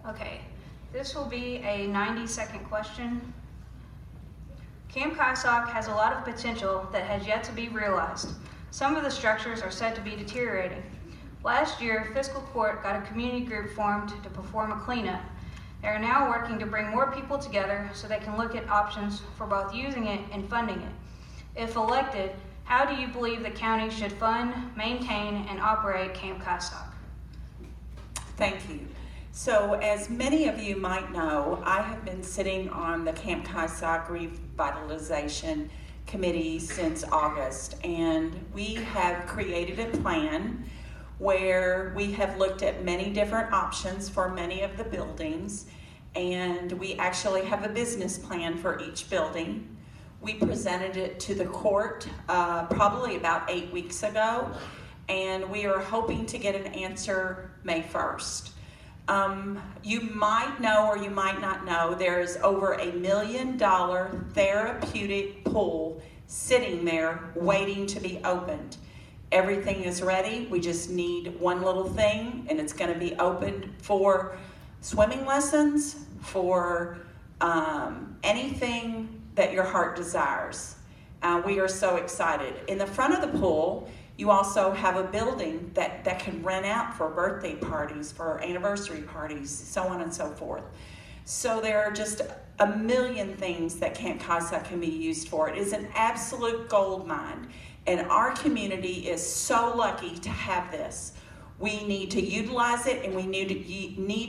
Okay, this will be a 90-second question. Camp Kysock has a lot of potential that has yet to be realized. Some of the structures are said to be deteriorating. Last year, fiscal court got a community group formed to perform a cleanup. They are now working to bring more people together so they can look at options for both using it and funding it. If elected, how do you believe the county should fund, maintain, and operate Camp Kysock? Thank you. So as many of you might know, I have been sitting on the Camp Kysock Revitalization Committee since August, and we have created a plan where we have looked at many different options for many of the buildings, and we actually have a business plan for each building. We presented it to the court probably about 8 weeks ago, and we are hoping to get an answer May 1st. You might know or you might not know there's over $1 million therapeutic pool sitting there waiting to be opened. Everything is ready. We just need one little thing, and it's going to be opened for swimming lessons, for anything that your heart desires. We are so excited. In the front of the pool, you also have a building that can rent out for birthday parties, for anniversary parties, so on and so forth. So there are just a million things that Camp Kysock can be used for. It is an absolute gold mine, and our community is so lucky to have this. We need to utilize it, and we need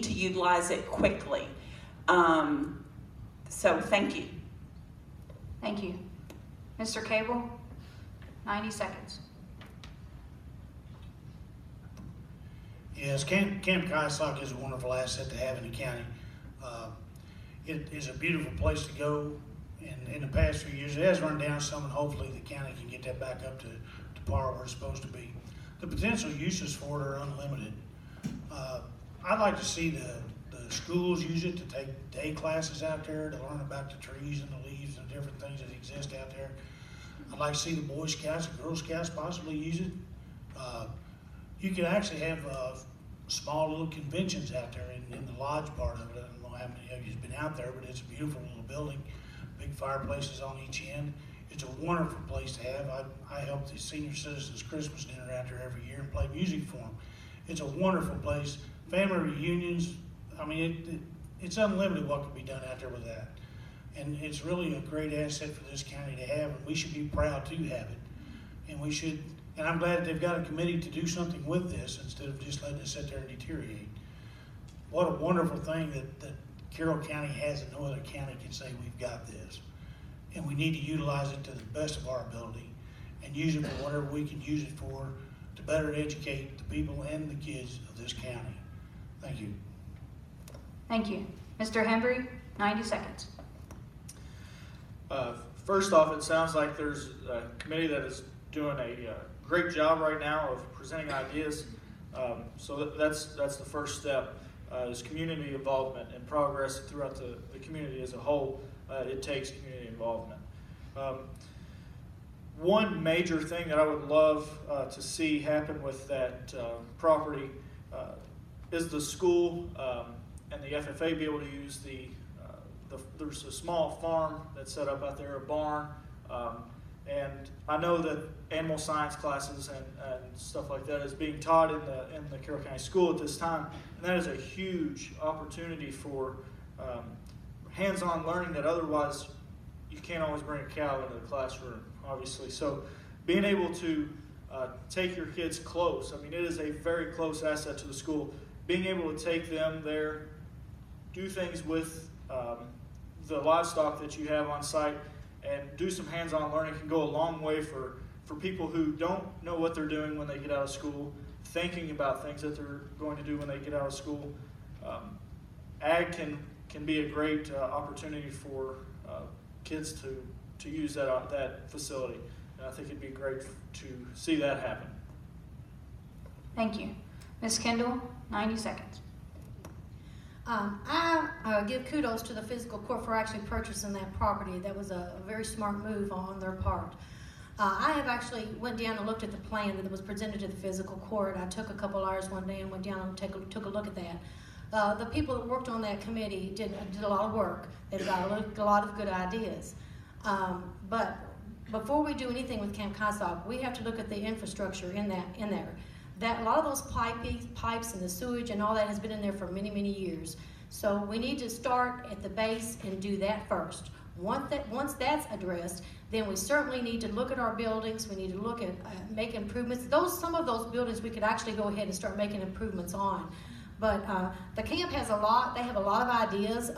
to utilize it quickly. So thank you. Thank you. Mr. Cable, 90 seconds. Yes, Camp Kysock is a wonderful asset to have in the county. It is a beautiful place to go, and in the past few years it has run down some, and hopefully the county can get that back up to par where it's supposed to be. The potential uses for it are unlimited. I'd like to see the schools use it to take day classes out there to learn about the trees and the leaves and different things that exist out there. I'd like to see the Boy Scouts and Girl Scouts possibly use it. You could actually have small little conventions out there in the lodge part of it. I don't know how many of you have been out there, but it's a beautiful little building, big fireplaces on each end. It's a wonderful place to have. I help the senior citizens Christmas dinner out there every year and play music for them. It's a wonderful place. Family reunions, I mean, it's unlimited what can be done out there with that. And it's really a great asset for this county to have, and we should be proud to have it. And I'm glad that they've got a committee to do something with this instead of just letting it sit there and deteriorate. What a wonderful thing that Carroll County has and no other county can say we've got this. And we need to utilize it to the best of our ability and use it for whatever we can use it for to better educate the people and the kids of this county. Thank you. Thank you. Mr. Hembree, 90 seconds. First off, it sounds like there's a committee that is doing a great job right now of presenting ideas. So that's the first step, is community involvement and progress throughout the community as a whole. It takes community involvement. One major thing that I would love to see happen with that property is the school and the FFA be able to use there's a small farm that's set up out there, a barn, And I know that animal science classes and stuff like that is being taught in the Carroll County School at this time, and that is a huge opportunity for hands-on learning that otherwise you can't always bring a cow into the classroom, obviously. So being able to take your kids close, I mean, it is a very close asset to the school. Being able to take them there, do things with the livestock that you have on site, and do some hands-on learning can go a long way for people who don't know what they're doing when they get out of school, thinking about things that they're going to do when they get out of school. Ag can be a great opportunity for kids to use that facility. And I think it'd be great to see that happen. Thank you. Ms. Kindoll, 90 seconds. I give kudos to the physical court for actually purchasing that property. That was a very smart move on their part. I have actually went down and looked at the plan that was presented to the physical court. I took a couple hours one day and went down and took a look at that. The people that worked on that committee did a lot of work. They've got a lot of good ideas. But before we do anything with Camp Kosok, we have to look at the infrastructure in there. That a lot of those pipes and the sewage and all that has been in there for many, many years. So we need to start at the base and do that first. Once that's addressed, then we certainly need to look at our buildings. We need to look at make improvements. Some of those buildings we could actually go ahead and start making improvements on. But the camp has a lot. They have a lot of ideas.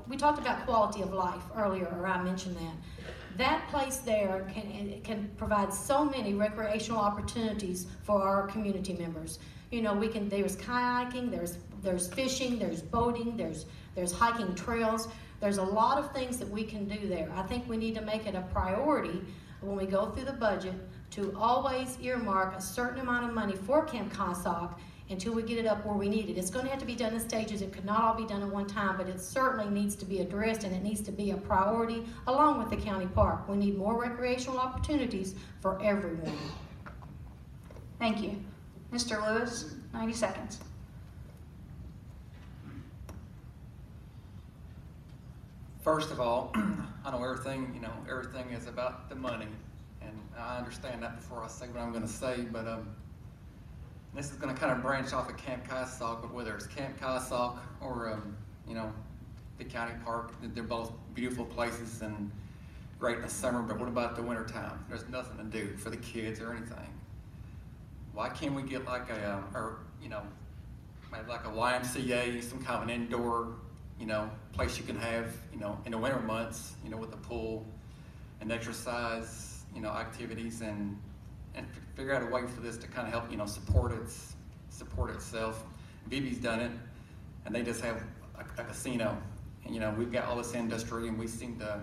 We talked about quality of life earlier, or I mentioned that. That place there can provide so many recreational opportunities for our community members. There's kayaking, there's fishing, there's boating, there's hiking trails. There's a lot of things that we can do there. I think we need to make it a priority when we go through the budget to always earmark a certain amount of money for Camp Kosok until we get it up where we need it. It's going to have to be done in stages. It could not all be done at one time, but it certainly needs to be addressed, and it needs to be a priority along with the county park. We need more recreational opportunities for everyone. Thank you. Mr. Lewis, 90 seconds. First of all, I know everything is about the money, and I understand that before I say what I'm going to say, but this is going to kind of branch off of Camp Kosok, but whether it's Camp Kosok or, the county park, they're both beautiful places and great in the summer, but what about the winter time? There's nothing to do for the kids or anything. Why can't we get like maybe like a YMCA, some kind of an indoor, place you can have, in the winter months, with the pool and exercise, activities and figure out a way for this to kind of help, support itself. VB's done it, and they just have a casino. And, we've got all this industry, and we seem to,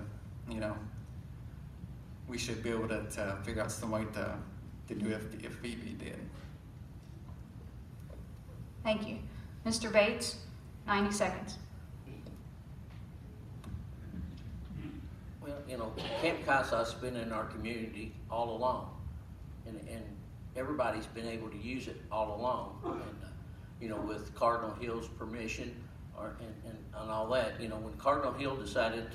we should be able to figure out some way to do if VB did. Thank you. Mr. Bates, 90 seconds. Well, Camp Kosok's been in our community all along, and everybody's been able to use it all along. And, with Cardinal Hill's permission and all that, when Cardinal Hill decided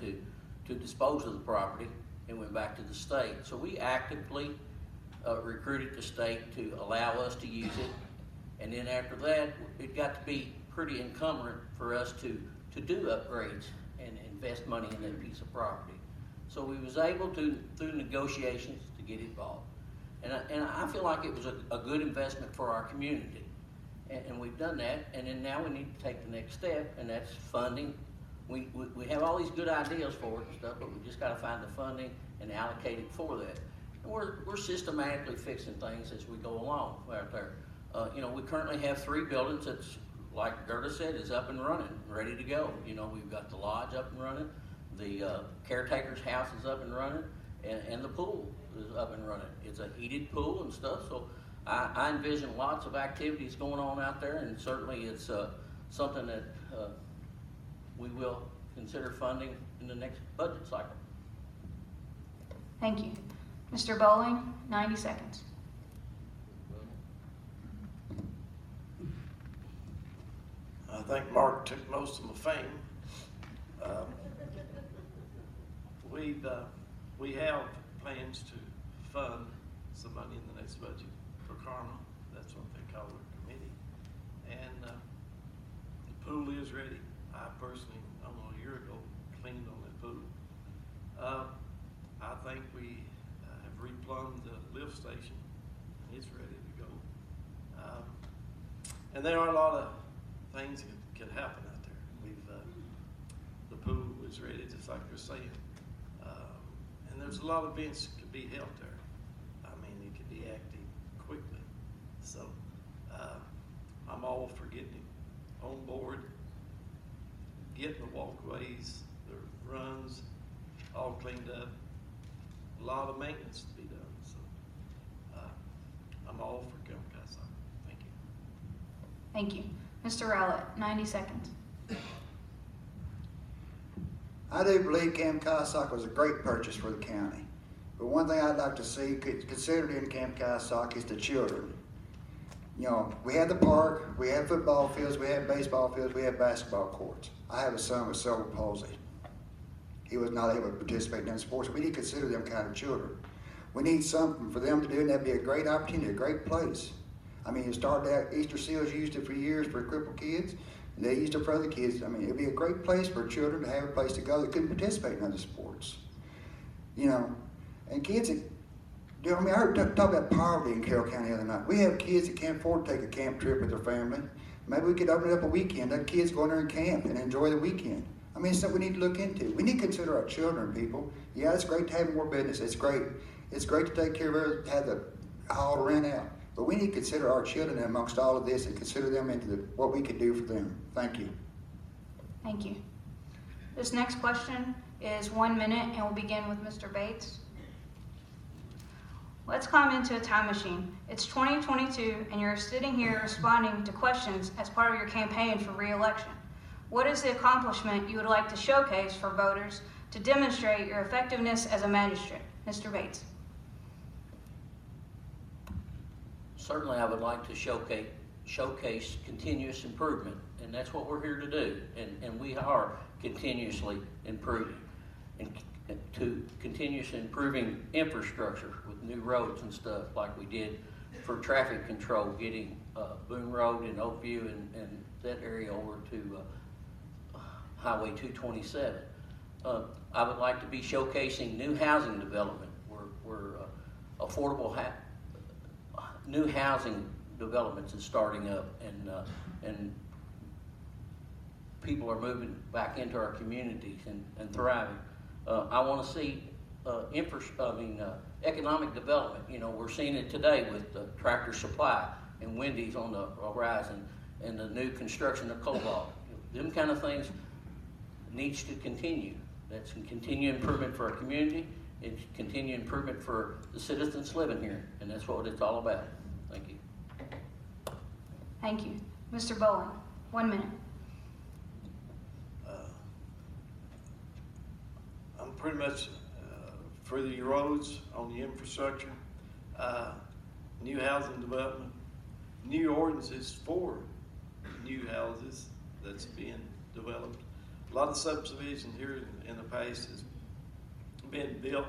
to dispose of the property, it went back to the state. So we actively recruited the state to allow us to use it. And then after that, it got to be pretty encumbrant for us to do upgrades and invest money in that piece of property. So we was able to, through negotiations, to get involved. And I feel like it was a good investment for our community. And we've done that, and then now we need to take the next step, and that's funding. We have all these good ideas for it and stuff, but we just got to find the funding and allocate it for that. And we're systematically fixing things as we go along out there. We currently have 3 buildings that's, like Gerda said, is up and running, ready to go. We've got the lodge up and running, the caretaker's house is up and running, and the pool is up and running. It's a heated pool and stuff, so I envision lots of activities going on out there, and certainly it's something that we will consider funding in the next budget cycle. Thank you. Mr. Bowling, 90 seconds. I think Mark took most of my fame. We have plans to fund some money in the next budget for Karma. That's what they call the committee. And the pool is ready. I personally, almost a year ago, cleaned on that pool. I think we have replumbed the lift station, and it's ready to go. And there are a lot of things that could happen out there. The pool is ready, just like you're saying. And there's a lot of events that could be held there. I mean, it could be active quickly. So I'm all for getting it on board, getting the walkways, the runs all cleaned up. A lot of maintenance to be done. So I'm all for Carroll County. Thank you. Thank you. Mr. Rowlett, 90 seconds. I do believe Camp Kosok was a great purchase for the county. But one thing I'd like to see considered in Camp Kosok is the children. You know, we have the park, we have football fields, we have baseball fields, we have basketball courts. I have a son with cerebral palsy. He was not able to participate in sports. We need to consider them kind of children. We need something for them to do, and that'd be a great opportunity, a great place. I mean, it started out, Easter Seals used it for years for crippled kids, and they used it for other kids. I mean, it'd be a great place for children to have a place to go that couldn't participate in other sports. You know, and kids that, you know, I mean, I heard talk about poverty in Carroll County the other night. We have kids that can't afford to take a camp trip with their family. Maybe we could open it up a weekend, let kids go in there and camp and enjoy the weekend. I mean, it's something we need to look into. We need to consider our children, people. Yeah, it's great to have more business. It's great. It's great to take care of everything, have the hall to rent out. But we need to consider our children amongst all of this and consider them into what we could do for them. Thank you. Thank you. This next question is 1 minute, and we'll begin with Mr. Bates. Let's climb into a time machine. It's 2022, and you're sitting here responding to questions as part of your campaign for re-election. What is the accomplishment you would like to showcase for voters to demonstrate your effectiveness as a magistrate? Mr. Bates. Certainly, I would like to showcase continuous improvement, and that's what we're here to do. And we are continuously improving, and to continuously improving infrastructure with new roads and stuff like we did for traffic control, getting Boone Road and Oakview and that area over to Highway 227. I would like to be showcasing new housing development. We're affordable new housing developments is starting up, and people are moving back into our communities and thriving. I want to see economic development. You know, we're seeing it today with Tractor Supply and Wendy's on the horizon, and the new construction of Cobalt. Them kind of things needs to continue. That's a continued improvement for our community. It's continued improvement for the citizens living here, and that's what it's all about. Thank you. Thank you. Mr. Bowling, 1 minute. I'm pretty much for the roads, on the infrastructure, new housing development, new ordinances for new houses that's being developed. A lot of subdivisions here in the past has been built.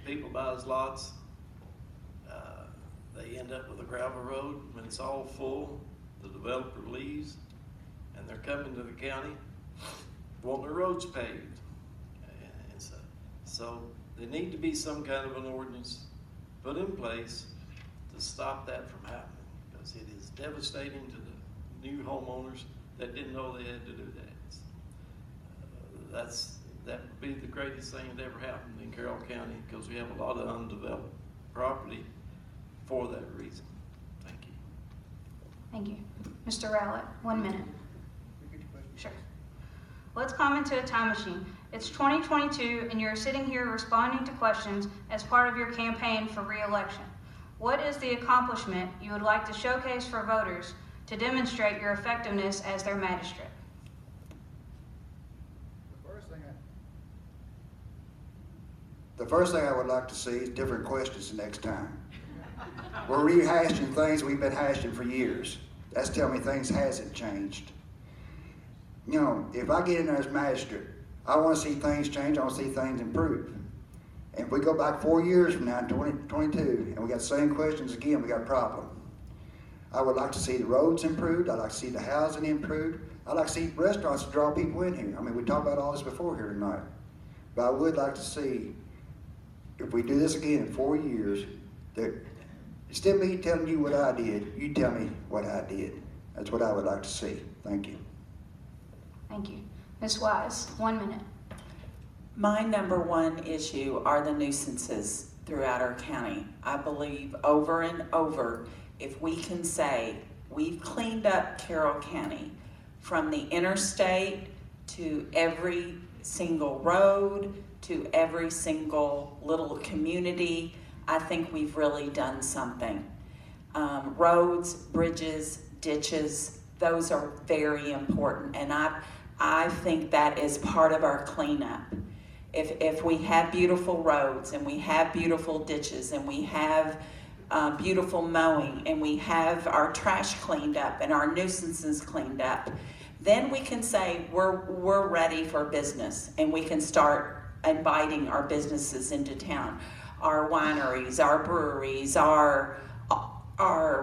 People buy those lots. They end up with a gravel road. When it's all full, the developer leaves, and they're coming to the county wanting their roads paved. And so there need to be some kind of an ordinance put in place to stop that from happening, because it is devastating to the new homeowners that didn't know they had to do that. That would be the greatest thing that ever happened in Carroll County, because we have a lot of undeveloped property for that reason. Thank you. Thank you. Mr. Rowlett, 1 minute. Sure. Let's climb into a time machine. It's 2022, and you're sitting here responding to questions as part of your campaign for re-election. What is the accomplishment you would like to showcase for voters to demonstrate your effectiveness as their magistrate? The first thing I would like to see is different questions the next time. We're rehashing things we've been hashing for years. That's telling me things hasn't changed. You know, if I get in there as magistrate, I want to see things change, I want to see things improve. And if we go back 4 years from now in 2022 and we got the same questions again, we got a problem. I would like to see the roads improved. I'd like to see the housing improved. I'd like to see restaurants to draw people in here. I mean, we talked about all this before here tonight. But I would like to see, if we do this again in 4 years, that instead of me telling you what I did, you tell me what I did. That's what I would like to see. Thank you. Thank you. Ms. Wise, 1 minute. My number one issue are the nuisances throughout our county. I believe over and over, if we can say we've cleaned up Carroll County from the interstate to every single road to every single little community, I think we've really done something. Roads, bridges, ditches, those are very important, and I think that is part of our cleanup. If we have beautiful roads and we have beautiful ditches and we have beautiful mowing and we have our trash cleaned up and our nuisances cleaned up, then we can say we're ready for business and we can start inviting our businesses into town. Our wineries, our breweries, our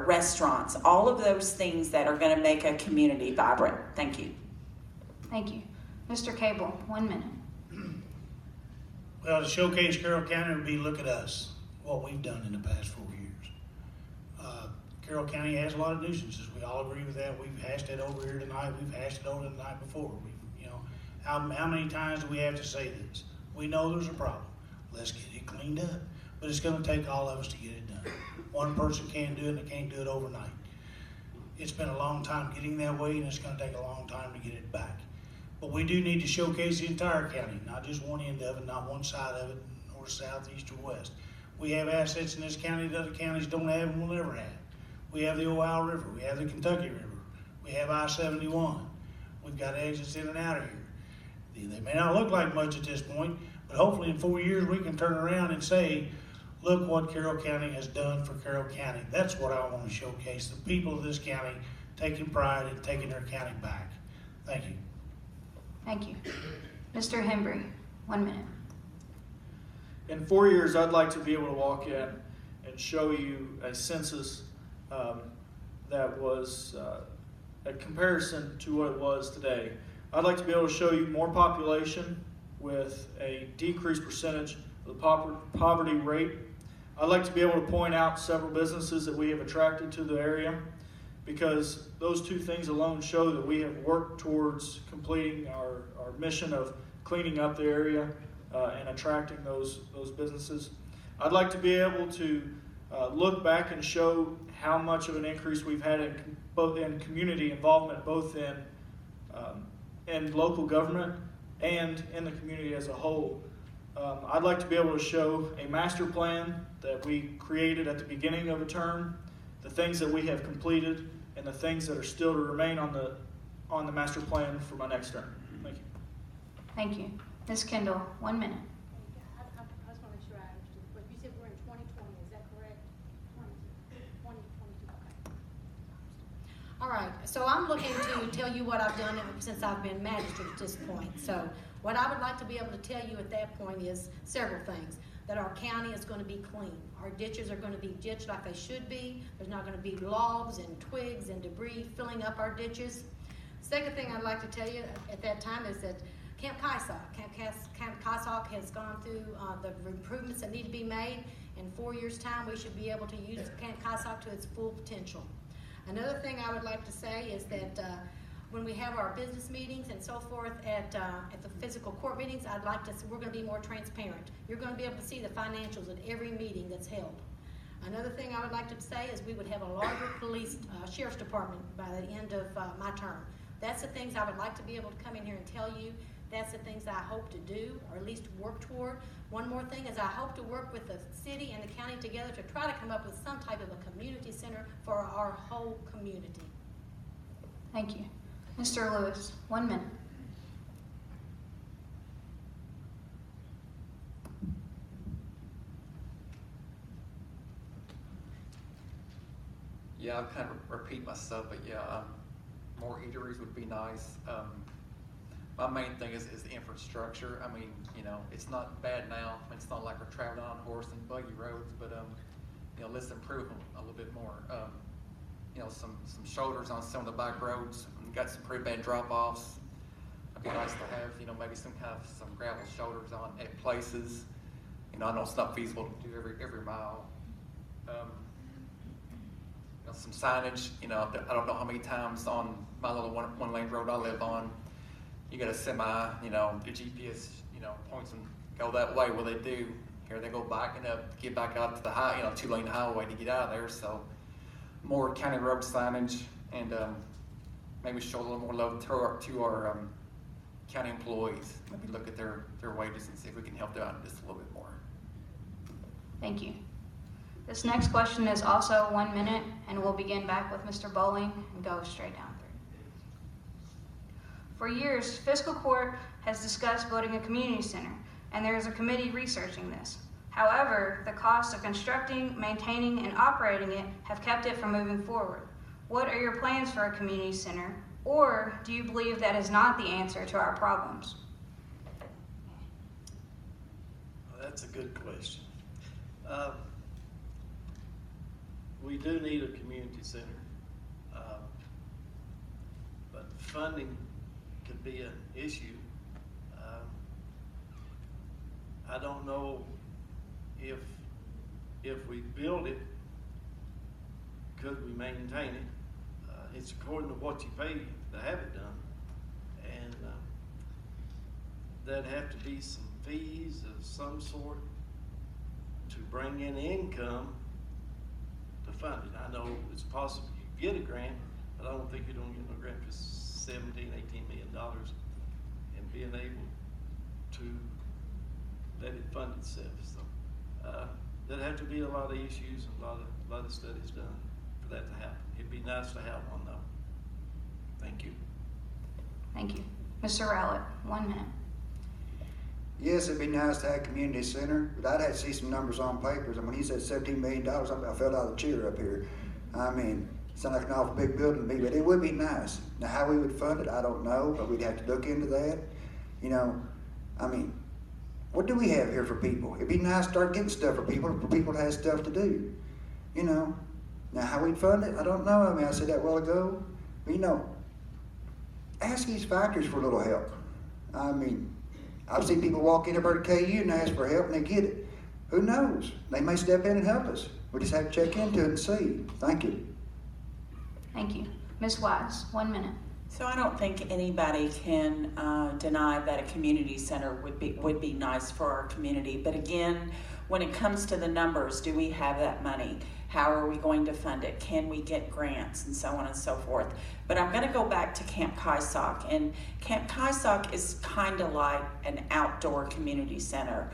restaurants, all of those things that are going to make a community vibrant. Thank you. Thank you. Mr. Cable, 1 minute. Well, to showcase Carroll County would be look at us, what we've done in the past 4 years. Carroll County has a lot of nuisances. We all agree with that. We've hashed it over here tonight. We've hashed it over the night before. How many times do we have to say this? We know there's a problem. Let's get it cleaned up. But it's going to take all of us to get it done. One person can't do it, and they can't do it overnight. It's been a long time getting that way, and it's going to take a long time to get it back. But we do need to showcase the entire county, not just one end of it, not one side of it, north, south, east, or west. We have assets in this county that other counties don't have and will never have. We have the Ohio River. We have the Kentucky River. We have I-71. We've got exits in and out of here. They may not look like much at this point, but hopefully in 4 years we can turn around and say, look what Carroll County has done for Carroll County. That's what I want to showcase, the people of this county taking pride in taking their county back. Thank you. Thank you. Mr. Hembree, 1 minute. In 4 years, I'd like to be able to walk in and show you a census that was a comparison to what it was today. I'd like to be able to show you more population with a decreased percentage of the poverty rate. I'd like to be able to point out several businesses that we have attracted to the area, because those two things alone show that we have worked towards completing our mission of cleaning up the area and attracting those businesses. I'd like to be able to look back and show how much of an increase we've had in community involvement, both in local government and in the community as a whole. I'd like to be able to show a master plan that we created at the beginning of a term, the things that we have completed, and the things that are still to remain on the master plan for my next term. Thank you. Thank you. Ms. Kindoll, 1 minute. I just want to make sure I understood. But you said we're in 2020, is that correct? 2022, okay. All right, so I'm looking to tell you what I've done since I've been magistrate at this point. So what I would like to be able to tell you at that point is several things. That our county is going to be clean. Our ditches are going to be ditched like they should be. There's not going to be logs and twigs and debris filling up our ditches. Second thing I'd like to tell you at that time is that Camp Kysock has gone through the improvements that need to be made. In 4 years' time, we should be able to use Camp Kysock to its full potential. Another thing I would like to say is that when we have our business meetings and so forth at the physical court meetings, we're going to be more transparent. You're going to be able to see the financials at every meeting that's held. Another thing I would like to say is we would have a larger sheriff's department by the end of my term. That's the things I would like to be able to come in here and tell you. That's the things that I hope to do, or at least work toward. One more thing is I hope to work with the city and the county together to try to come up with some type of a community center for our whole community. Thank you. Mr. Lewis, 1 minute. Yeah, I'll kind of repeat myself, but yeah, more eateries would be nice. my main thing is the infrastructure. I mean, you know, it's not bad now. I mean, it's not like we're traveling on horse and buggy roads, but, you know, let's improve them a little bit more. You know, some shoulders on some of the back roads. We've got some pretty bad drop-offs. It'd be nice to have, you know, maybe some gravel shoulders on at places. You know, I know it's not feasible to do every mile. You know, some signage. You know, I don't know how many times on my little one lane road I live on, you got a semi. You know, the GPS, you know, points them go that way. Well, they do. Here they go backing up to get back out to the high, you know, 2-lane highway to get out of there. So more county road signage, and maybe show a little more love to our county employees. Maybe look at their wages and see if we can help them out just a little bit more. Thank you. This next question is also 1 minute, and we'll begin back with Mr. Bowling and go straight down through. For years, fiscal court has discussed building a community center, and there is a committee researching this. However, the cost of constructing, maintaining, and operating it have kept it from moving forward. What are your plans for a community center, or do you believe that is not the answer to our problems? Well, that's a good question. We do need a community center, but funding could be an issue. I don't know if we build it, could we maintain it? It's according to what you pay to have it done, and there'd have to be some fees of some sort to bring in income to fund it. I know it's possible you get a grant, but I don't think you're going to get no grant for $17, $18 million, and being able to let it fund itself. So there'd have to be a lot of issues and a lot of studies done for that to happen. It'd be nice to have one though. Thank you. Thank you. Mr. Rowlett, 1 minute. Yes, it'd be nice to have a community center, but I'd have to see some numbers on papers. And when he said $17 million, I fell out of the chair up here. I mean, it sounds like an awful big building to me, but it would be nice. Now, how we would fund it, I don't know, but we'd have to look into that. You know, I mean, what do we have here for people? It'd be nice to start getting stuff for people to have stuff to do. You know, now how we'd fund it, I don't know. I mean, I said that a while ago. But, you know, ask these factories for a little help. I mean, I've seen people walk in over at KU and ask for help and they get it. Who knows? They may step in and help us. We just have to check into it and see. Thank you. Thank you. Ms. Wise, 1 minute. So I don't think anybody can deny that a community center would be nice for our community. But again, when it comes to the numbers, do we have that money? How are we going to fund it? Can we get grants and so on and so forth? But I'm going to go back to Camp Kysock. And Camp Kysock is kind of like an outdoor community center.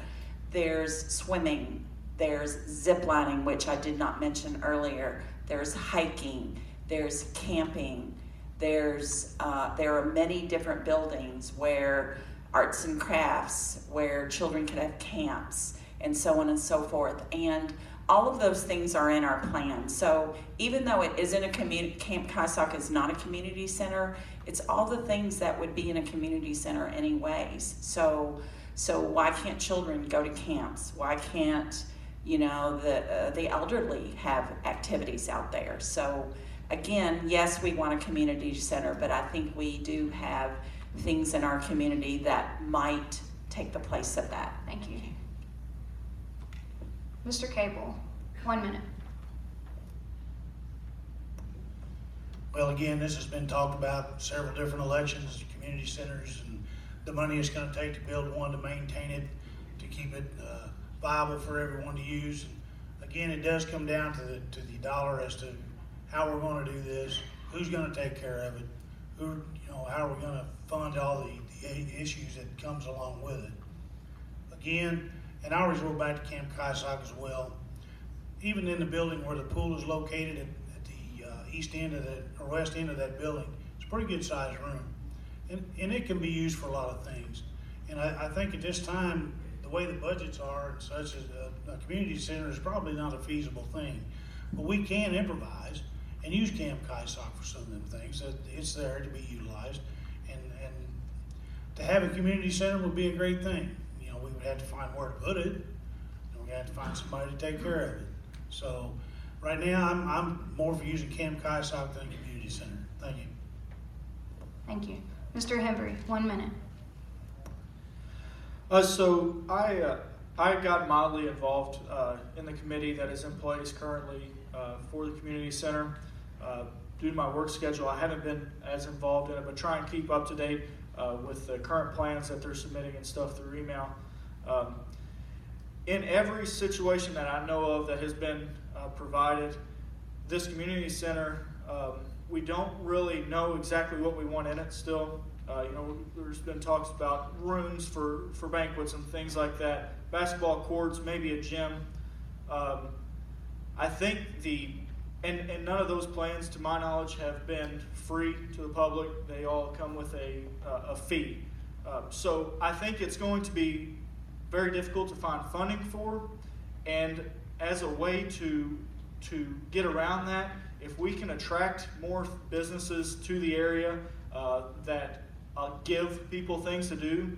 There's swimming, there's zip lining, which I did not mention earlier. There's hiking, there's camping. There are many different buildings where arts and crafts, where children can have camps, and so on and so forth. And all of those things are in our plan. So even though it isn't a community, Camp Kysock is not a community center, it's all the things that would be in a community center anyways. So why can't children go to camps? Why can't, you know, the elderly have activities out there? So again, yes, we want a community center, but I think we do have things in our community that might take the place of that. Thank you. Mr. Cable, 1 minute. Well, again, this has been talked about several different elections, community centers, and the money it's going to take to build one, to maintain it, to keep it viable for everyone to use. And again, it does come down to the dollar as to how we're going to do this, who's going to take care of it, how are we going to fund all the issues that comes along with it. Again, and I always go back to Camp Kysock as well. Even in the building where the pool is located at the east end of that, or west end of that building, it's a pretty good sized room. And it can be used for a lot of things. And I think at this time, the way the budgets are and such, as a community center is probably not a feasible thing. But we can improvise and use Camp Kysock for some of them things. It's there to be utilized. And to have a community center would be a great thing. You know, we would have to find where to put it, and we have to find somebody to take care of it. So right now, I'm more for using Camp Kaisak than a community center. Thank you. Thank you. Mr. Hembree, 1 minute. So I got mildly involved in the committee that is in place currently for the community center. Due to my work schedule, I haven't been as involved in it, but try and keep up to date with the current plans that they're submitting and stuff through email. In every situation that I know of that has been provided, this community center, we don't really know exactly what we want in it still. There's been talks about rooms for banquets and things like that, basketball courts, maybe a gym. I think and none of those plans, to my knowledge, have been free to the public. They all come with a fee. So I think it's going to be very difficult to find funding for, and as a way to get around that, if we can attract more businesses to the area that give people things to do,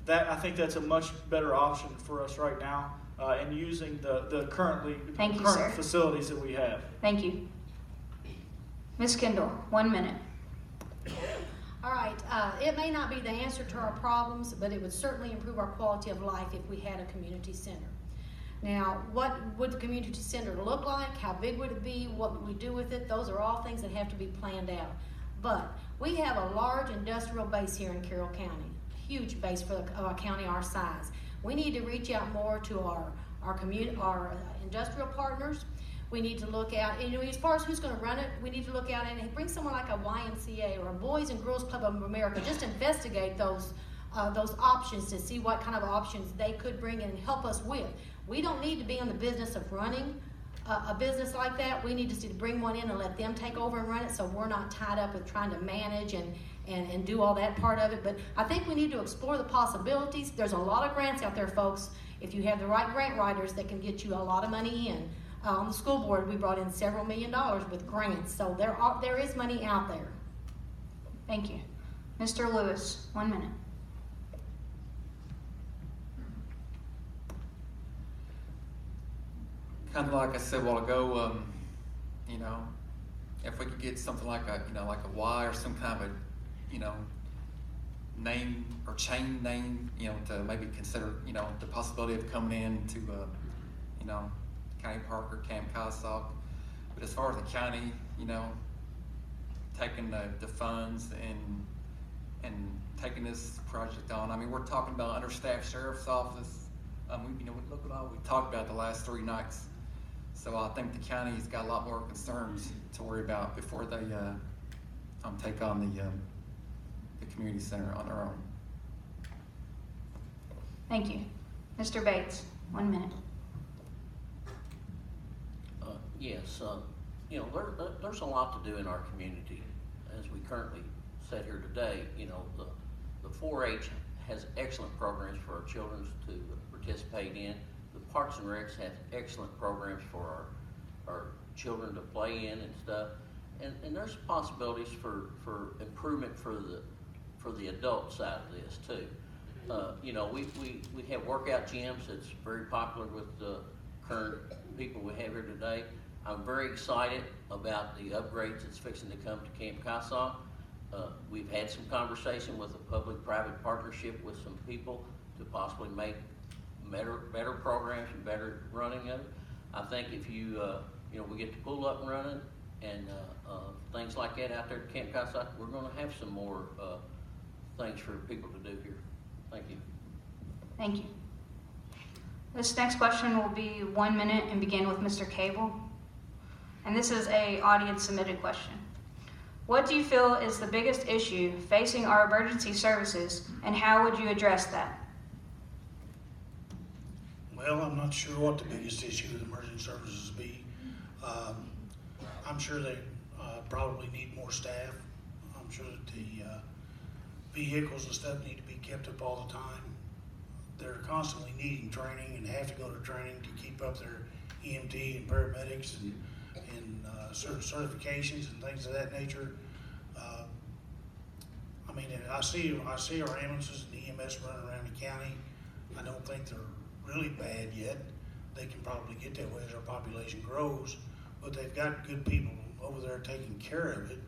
I think that's a much better option for us right now, and using the current facilities that we have. Thank you. Ms. Kindoll, 1 minute. All right, it may not be the answer to our problems, but it would certainly improve our quality of life if we had a community center. Now, what would the community center look like? How big would it be? What would we do with it? Those are all things that have to be planned out. But we have a large industrial base here in Carroll County, huge base for a county our size. We need to reach out more to our industrial partners. We need to look out, as far as who's going to run it, we need to look out and bring someone like a YMCA or a Boys and Girls Club of America. Just investigate those options to see what kind of options they could bring in and help us with. We don't need to be in the business of running a business like that. We need to bring one in and let them take over and run it, so we're not tied up with trying to manage and do all that part of it. But I think we need to explore the possibilities. There's a lot of grants out there, folks. If you have the right grant writers that can get you a lot of money in. On the school board, we brought in several $1 million with grants, so there is money out there. Thank you. Mr. Lewis, 1 minute. Kind of like I said a while ago, if we could get something like a Y or some kind of name or chain name, to maybe consider, the possibility of coming in to, County Park or Camp Kaisak. But as far as the county, taking the funds and taking this project on, I mean, we're talking about understaffed sheriff's office. Look at all we talked about the last 3 nights. So I think the county's got a lot more concerns to worry about before they take on the community center on their own. Thank you. Mr. Bates, 1 minute. Yes, there's a lot to do in our community as we currently sit here today. The 4-H has excellent programs for our children to participate in. The Parks and Recs have excellent programs for our children to play in and stuff. And there's possibilities for improvement for the adult side of this too. We have workout gyms that's very popular with the current people we have here today. I'm very excited about the upgrades that's fixing to come to Camp Kaisak. We've had some conversation with a public-private partnership with some people to possibly make better programs and better running of it. I think if we get the pool up and running and things like that out there at Camp Kaisak, we're going to have some more things for people to do here. Thank you. Thank you. This next question will be 1 minute and begin with Mr. Cable. And this is an audience submitted question. What do you feel is the biggest issue facing our emergency services, and how would you address that? Well, I'm not sure what the biggest issue with emergency services be. I'm sure they probably need more staff. I'm sure that the vehicles and stuff need to be kept up all the time. They're constantly needing training and have to go to training to keep up their EMT and paramedics and certain certifications and things of that nature. I see our ambulances and EMS running around the county. I don't think they're really bad yet. They can probably get that way as our population grows, but they've got good people over there taking care of it.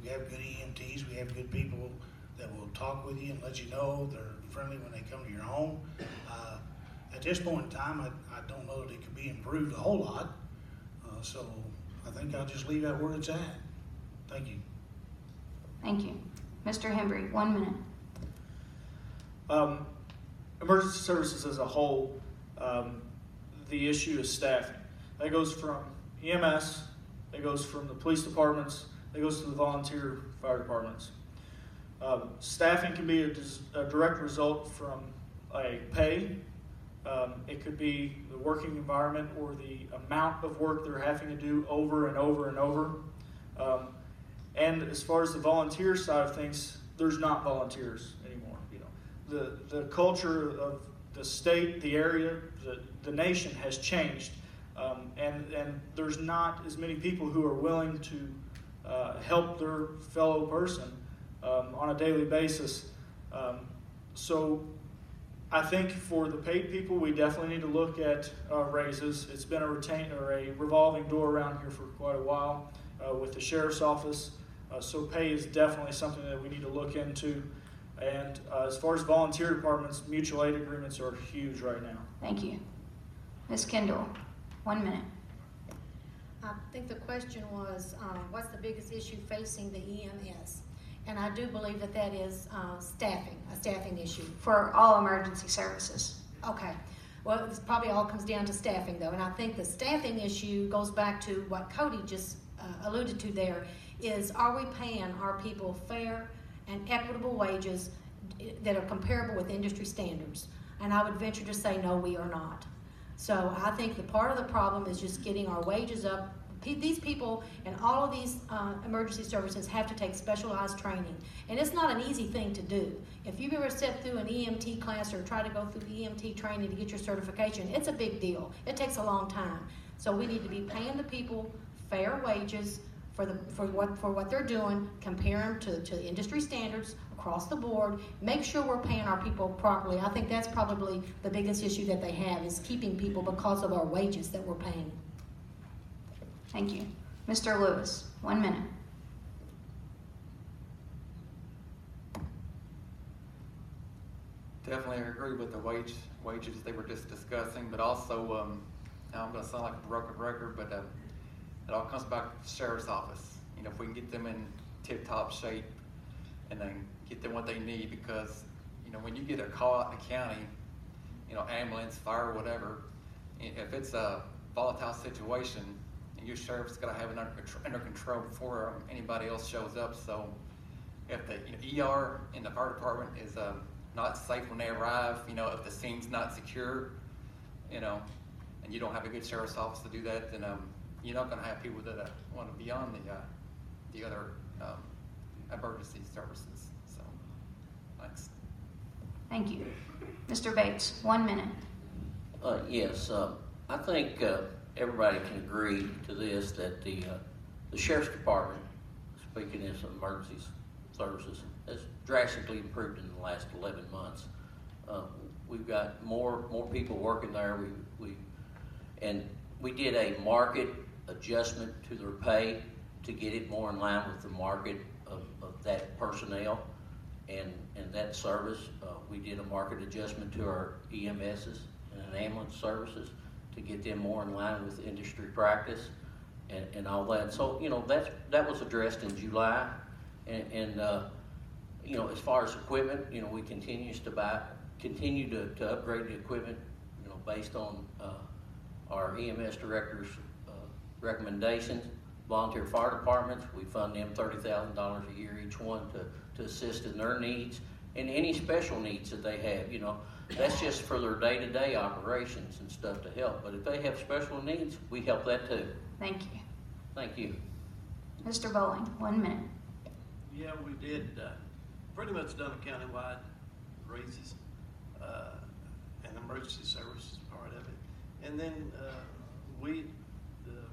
We have good EMTs, we have good people that will talk with you and let you know. They're friendly when they come to your home. At this point in time, I don't know that it could be improved a whole lot. So I think I'll just leave that where it's at. Thank you. Thank you. Mr. Hembree, 1 minute. Emergency services as a whole, the issue is staffing. That goes from EMS, that goes from the police departments, that goes to the volunteer fire departments. Staffing can be a direct result from a pay. It could be the working environment or the amount of work they're having to do over and over and over. And as far as the volunteer side of things, there's not volunteers anymore. You know, the culture of the state, the area, the nation has changed, and there's not as many people who are willing to help their fellow person on a daily basis. So I think for the paid people, we definitely need to look at raises. It's been a revolving door around here for quite a while with the sheriff's office. So pay is definitely something that we need to look into. And as far as volunteer departments, mutual aid agreements are huge right now. Thank you. Ms. Kindoll, 1 minute. I think the question was, what's the biggest issue facing the EMS? And I do believe that that is staffing, a staffing issue. For all emergency services. Okay. Well, this probably all comes down to staffing, though. And I think the staffing issue goes back to what Cody just alluded to there, is are we paying our people fair and equitable wages that are comparable with industry standards? And I would venture to say, no, we are not. So I think the part of the problem is just getting our wages up. These people and all of these emergency services have to take specialized training. And it's not an easy thing to do. If you've ever stepped through an EMT class or try to go through EMT training to get your certification, it's a big deal. It takes a long time. So we need to be paying the people fair wages for what they're doing, compare them to industry standards across the board, make sure we're paying our people properly. I think that's probably the biggest issue that they have, is keeping people because of our wages that we're paying. Thank you. Mr. Lewis, 1 minute. Definitely agree with the wages they were just discussing, but also, now I'm going to sound like a broken record, but it all comes back to the sheriff's office. You know, if we can get them in tip-top shape and then get them what they need, because, you know, when you get a call out in the county, you know, ambulance, fire, whatever, if it's a volatile situation, and your sheriff's got to have it under control before anybody else shows up. So if the ER in the fire department is not safe when they arrive, you know, if the scene's not secure, you know, and you don't have a good sheriff's office to do that, then you're not going to have people that want to be on the other emergency services. So, thanks. Thank you. Mr. Bates, 1 minute. Yes, I think everybody can agree to this, that the sheriff's department, speaking as emergency services, has drastically improved in the last 11 months. We've got more people working there. We did a market adjustment to their pay to get it more in line with the market of that personnel and that service. We did a market adjustment to our EMSs and ambulance services to get them more in line with industry practice and all that. So, you know, that was addressed in July. And you know, as far as equipment, you know, we continue to upgrade the equipment, you know, based on our EMS director's recommendations. Volunteer fire departments, we fund them $30,000 a year each one to assist in their needs and any special needs that they have. You know, that's just for their day-to-day operations and stuff to help. But if they have special needs, we help that too. Thank you. Thank you. Mr. Bowling, 1 minute. Yeah, we did pretty much done a countywide raises and emergency services part of it. And then the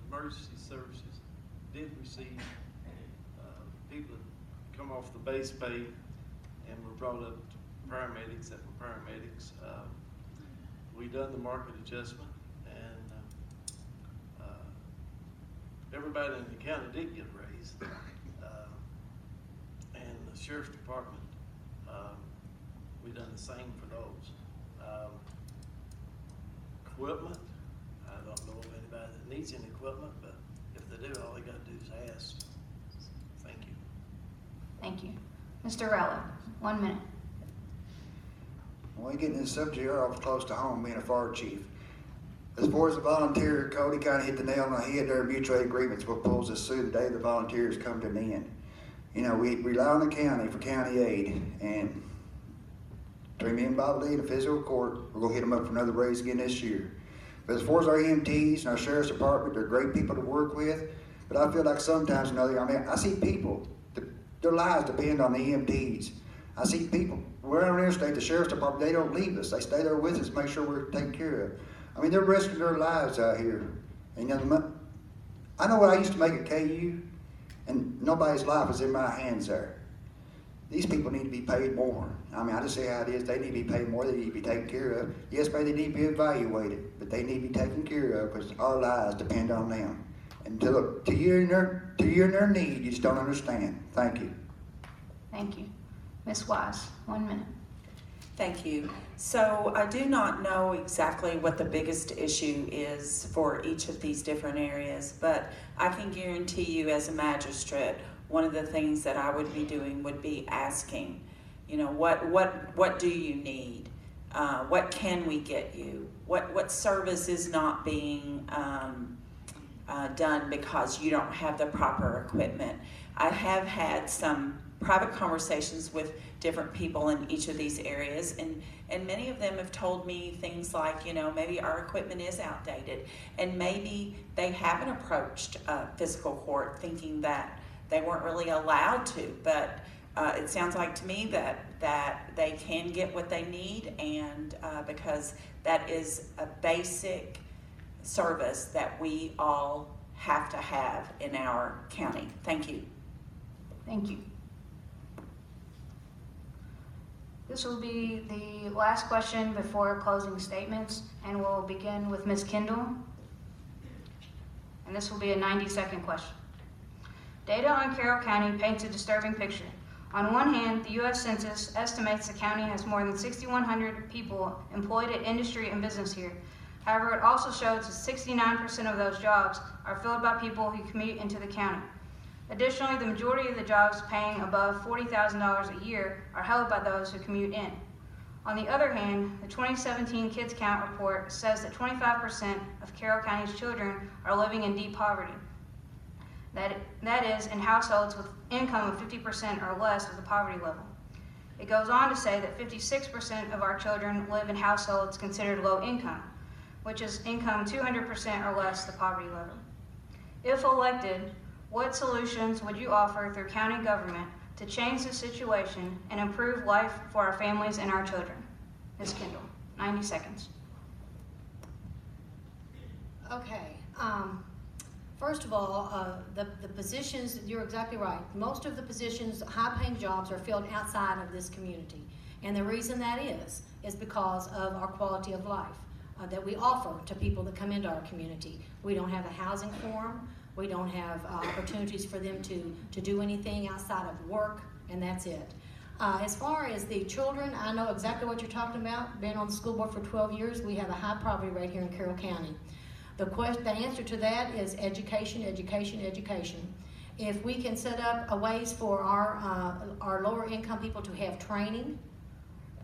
emergency services did receive people that come off the base pay and we're brought up to paramedics that were paramedics. We done the market adjustment, and everybody in the county did get raised. And the sheriff's department, we done the same for those. Equipment, I don't know of anybody that needs any equipment, but if they do, all they gotta do is ask. Thank you. Thank you. Mr. Rowlett, 1 minute. When we get into the subject here, I was close to home, being a fire chief. As far as the volunteer, Cody kind of hit the nail on the head. There are mutual aid agreements what pulls us through the day the volunteers come to an end. You know, we rely on the county for county aid, and between me and Bob Lee, the physical court, we're gonna hit them up for another raise again this year. But as far as our EMTs and our sheriff's department, they're great people to work with. But I feel like sometimes, I see people, their lives depend on the EMTs. I see people, we're on the interstate, the sheriff's department, they don't leave us. They stay there with us, make sure we're taken care of. I mean, they're risking their lives out here. And I know what I used to make at KU, and nobody's life is in my hands there. These people need to be paid more. I mean, I just say how it is. They need to be paid more. They need to be taken care of. Yes, maybe they need to be evaluated, but they need to be taken care of because our lives depend on them. And to you and their need, you just don't understand. Thank you. Thank you. Ms. Wise, 1 minute. Thank you. So I do not know exactly what the biggest issue is for each of these different areas, but I can guarantee you as a magistrate, one of the things that I would be doing would be asking, what do you need? What can we get you? What service is not being done because you don't have the proper equipment? I have had some private conversations with different people in each of these areas, and many of them have told me things like, maybe our equipment is outdated, and maybe they haven't approached physical court thinking that they weren't really allowed to, but it sounds like to me that they can get what they need, and because that is a basic service that we all have to have in our county. Thank you. Thank you. This will be the last question before closing statements, and we'll begin with Ms. Kindoll. And this will be a 90-second question. Data on Carroll County paints a disturbing picture. On one hand, the U.S. Census estimates the county has more than 6,100 people employed at industry and business here. However, it also shows that 69% of those jobs are filled by people who commute into the county. Additionally, the majority of the jobs paying above $40,000 a year are held by those who commute in. On the other hand, the 2017 Kids Count report says that 25% of Carroll County's children are living in deep poverty. That is, in households with income of 50% or less of the poverty level. It goes on to say that 56% of our children live in households considered low income, which is income 200% or less the poverty level. If elected, what solutions would you offer through county government to change the situation and improve life for our families and our children? Ms. Kindoll, 90 seconds. Okay. First of all, the positions, you're exactly right. Most of the positions, high-paying jobs, are filled outside of this community. And the reason that is because of our quality of life that we offer to people that come into our community. We don't have a housing for them. We don't have opportunities for them to do anything outside of work, and that's it. As far as the children, I know exactly what you're talking about. Been on the school board for 12 years. We have a high poverty rate here in Carroll County. The answer to that is education, education, education. If we can set up ways for our lower income people to have training,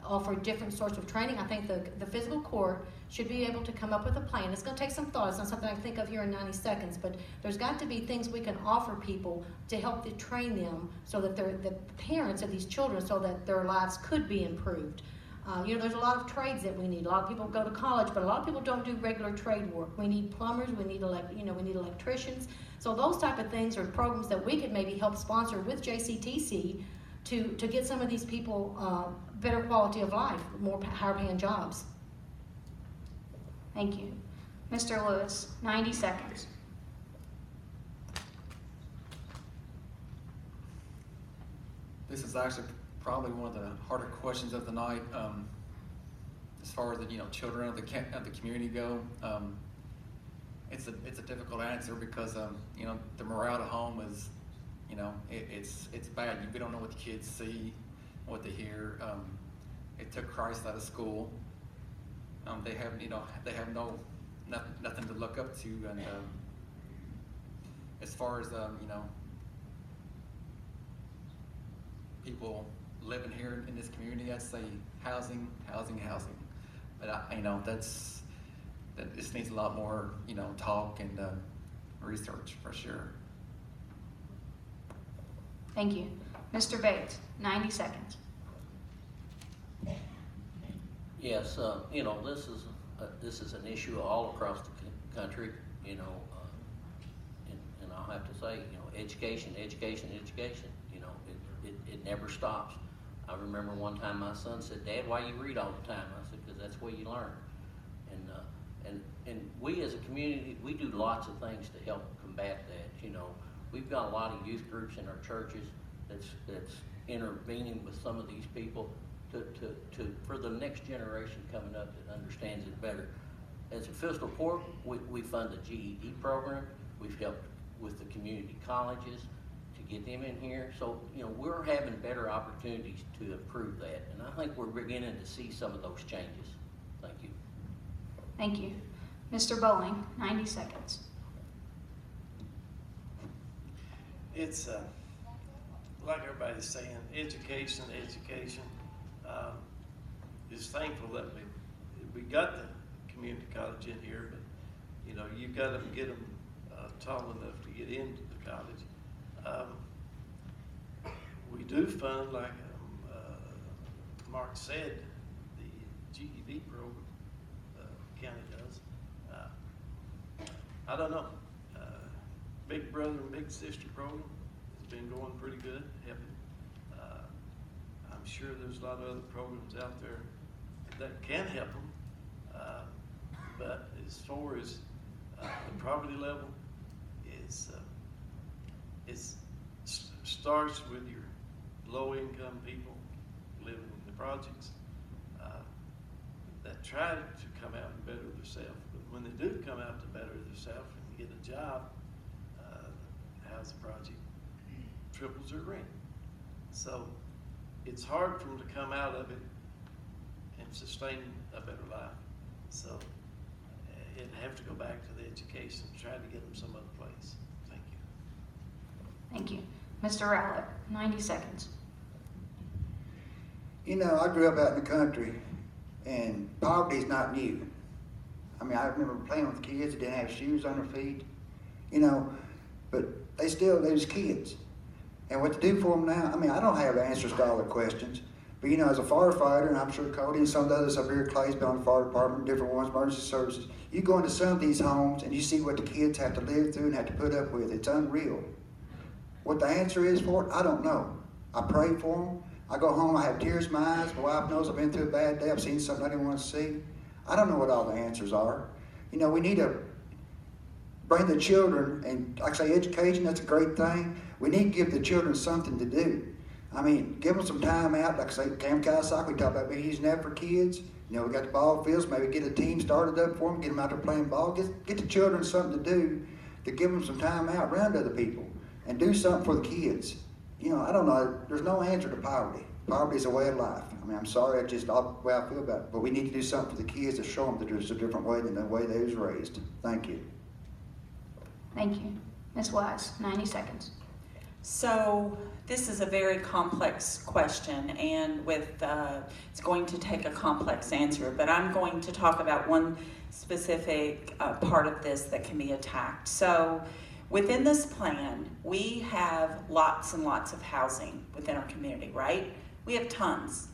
offer different sorts of training, I think the physical court should be able to come up with a plan. It's going to take some thought. It's not something I can think of here in 90 seconds, but there's got to be things we can offer people to help to train them so that they're the parents of these children, so that their lives could be improved. There's a lot of trades that we need. A lot of people go to college, but a lot of people don't do regular trade work. We need plumbers. We need electricians. So those type of things are programs that we could maybe help sponsor with JCTC to get some of these people better quality of life, more higher paying jobs. Thank you. Mr. Lewis, 90 seconds. This is actually probably one of the harder questions of the night. As far as the children of the community go, it's a difficult answer because the morale at home is it's bad. We don't know what the kids see, what they hear. It took Christ out of school. They have nothing to look up to, and as far as people living here in this community, I'd say housing. But that just needs a lot more talk and research for sure. Thank you. Mr. Bates, 90 seconds. Yes, this is an issue all across the country, and I'll have to say, education, it never stops. I remember one time my son said, "Dad, why you read all the time?" I said, "Because that's the way you learn." And we as a community, we do lots of things to help combat that. We've got a lot of youth groups in our churches that's intervening with some of these people to for the next generation coming up that understands it better. As a fiscal court, we fund the GED program. We've helped with the community colleges to get them in here. So, we're having better opportunities to improve that. And I think we're beginning to see some of those changes. Thank you. Thank you. Mr. Bowling, 90 seconds. It's like everybody's saying, education. Is thankful that we got the community college in here, but you got to get them tall enough to get into the college. We do fund, like Mark said, the GED program. County does. I don't know. Big brother and big sister program has been going pretty good, helping. I'm sure there's a lot of other programs out there that can help them. But as far as the poverty level, it starts with your low-income people living in the projects that try to come out and better themselves. But when they do come out to better themselves and get a job, the housing project triples their rent. So it's hard for them to come out of it and sustain a better life. So it'd have to go back to the education and try to get them some other place. Thank you. Thank you. Mr. Rowlett, 90 seconds. I grew up out in the country, and poverty's not new. I remember playing with kids that didn't have shoes on their feet, but they was kids. And what to do for them now, I don't have answers to all the questions, but as a firefighter, and I'm sure Cody and some of the others up here, Clyde's been on the fire department, different ones, emergency services, you go into some of these homes and you see what the kids have to live through and have to put up with. It's unreal. What the answer is for it, I don't know. I pray for them. I go home, I have tears in my eyes. My wife knows I've been through a bad day. I've seen something I didn't want to see. I don't know what all the answers are. We need to bring the children, and like I say, education, that's a great thing. We need to give the children something to do. Give them some time out. Like I say, Camp Kawasaki, we talk about maybe using that for kids. We got the ball fields, maybe get a team started up for them, get them out there playing ball. Get the children something to do, to give them some time out around other people and do something for the kids. I don't know. There's no answer to poverty. Poverty is a way of life. I'm sorry, that's just the way I feel about it. But we need to do something for the kids to show them that there's a different way than the way they was raised. Thank you. Thank you. Ms. Wise, 90 seconds. So this is a very complex question, and it's going to take a complex answer, but I'm going to talk about one specific part of this that can be attacked. So within this plan, we have lots and lots of housing within our community, right? We have tons,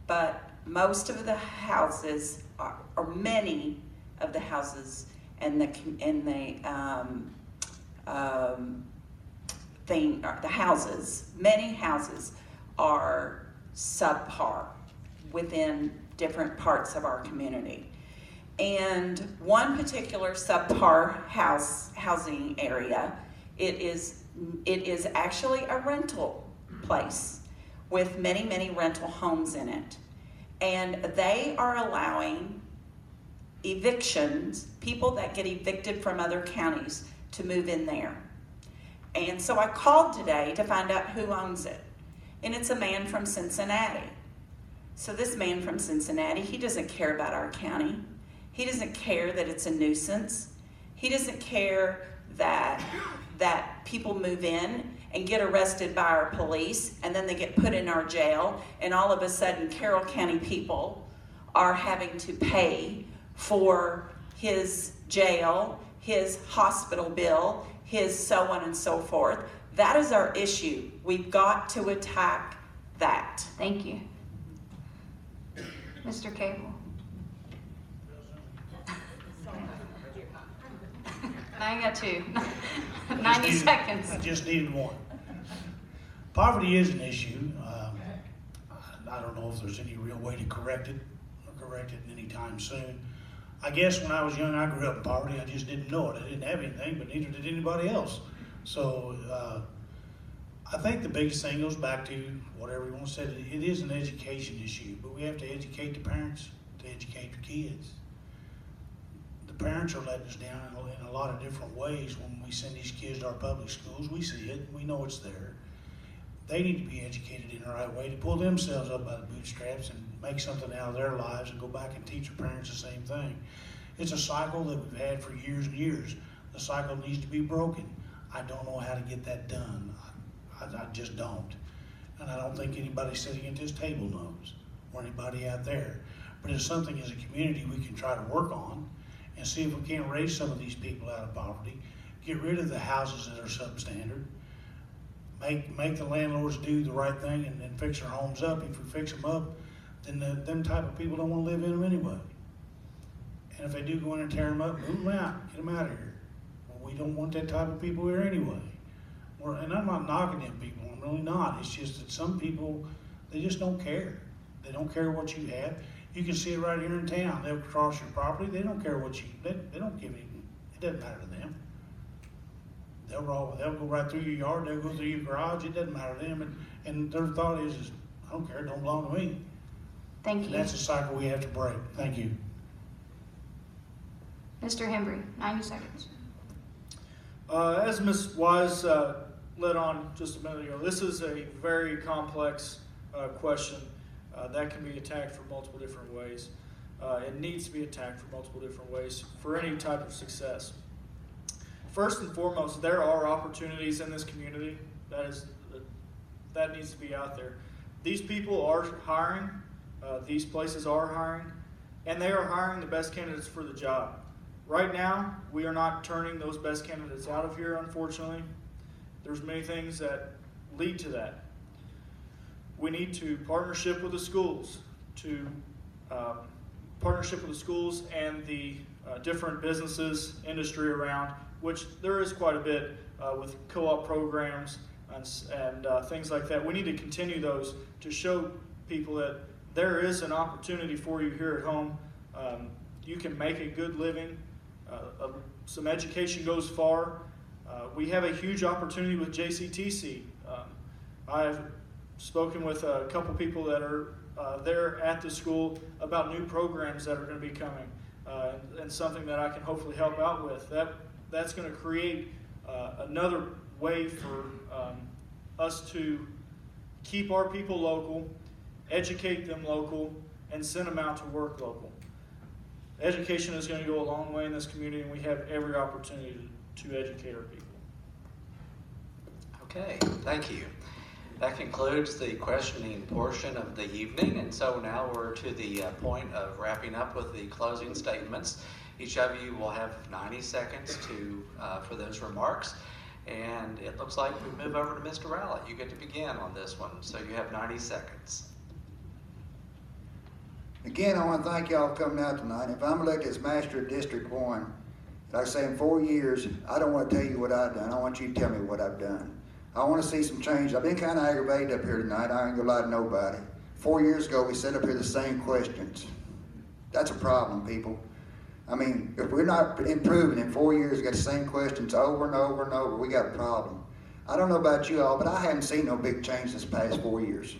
but most of the houses, or many of the houses the houses, many houses are subpar within different parts of our community. And one particular subpar housing area, it is actually a rental place with many, many rental homes in it. And they are allowing evictions, people that get evicted from other counties, to move in there. And so I called today to find out who owns it. And it's a man from Cincinnati. So this man from Cincinnati, he doesn't care about our county. He doesn't care that it's a nuisance. He doesn't care that people move in and get arrested by our police, and then they get put in our jail, and all of a sudden Carroll County people are having to pay for his jail, his hospital bill, his so on and so forth. That is our issue. We've got to attack that. Thank you. Mr. Cable. I ain't got two. 90 seconds. I just needed one. Poverty is an issue. I don't know if there's any real way to correct it anytime soon. I guess when I was young, I grew up in poverty. I just didn't know it. I didn't have anything, but neither did anybody else. So I think the biggest thing goes back to what everyone said. It is an education issue, but we have to educate the parents to educate the kids. The parents are letting us down in a lot of different ways when we send these kids to our public schools. We see it. We know it's there. They need to be educated in the right way to pull themselves up by the bootstraps and make something out of their lives and go back and teach their parents the same thing. It's a cycle that we've had for years and years. The cycle needs to be broken. I don't know how to get that done. I just don't. And I don't think anybody sitting at this table knows, or anybody out there. But it's something as a community we can try to work on and see if we can't raise some of these people out of poverty, get rid of the houses that are substandard, make the landlords do the right thing and fix their homes up. If we fix them up, then them type of people don't want to live in them anyway. And if they do go in and tear them up, move them out, get them out of here. Well, we don't want that type of people here anyway. And I'm not knocking them people, I'm really not. It's just that some people, they just don't care. They don't care what you have. You can see it right here in town. They'll cross your property. They don't care what they don't give any, it doesn't matter to them. They'll go right through your yard. They'll go through your garage. It doesn't matter to them. And their thought is, I don't care. It don't belong to me. Thank you. And that's a cycle we have to break. Thank you. Mr. Hembree, 90 seconds. As Ms. Wise led on just a minute ago, this is a very complex question that can be attacked from multiple different ways. It needs to be attacked from multiple different ways for any type of success. First and foremost, there are opportunities in this community. That needs to be out there. These people are hiring. These places are hiring, and they are hiring the best candidates for the job. Right now, we are not turning those best candidates out of here, unfortunately. There's many things that lead to that. We need to partnership with the schools, and the different businesses, industry around, which there is quite a bit with co-op programs and things like that. We need to continue those to show people that there is an opportunity for you here at home. You can make a good living. Some education goes far. We have a huge opportunity with JCTC. I've spoken with a couple people that are there at the school about new programs that are going to be coming, and something that I can hopefully help out with. That's going to create another way for us to keep our people local, educate them local, and send them out to work local. Education is going to go a long way in this community, and we have every opportunity to educate our people. Okay, thank you. That concludes the questioning portion of the evening, and so now we're to the point of wrapping up with the closing statements. Each of you will have 90 seconds for those remarks, and it looks like we move over to Mr. Rowlett. You get to begin on this one, so you have 90 seconds. Again, I want to thank y'all for coming out tonight. If I'm elected as Magistrate District 1, like I say, in 4 years, I don't want to tell you what I've done. I want you to tell me what I've done. I want to see some change. I've been kind of aggravated up here tonight. I ain't going to lie to nobody. 4 years ago, we set up here the same questions. That's a problem, people. I mean, if we're not improving in 4 years, we got the same questions over and over and over, we got a problem. I don't know about you all, but I haven't seen no big change this past 4 years.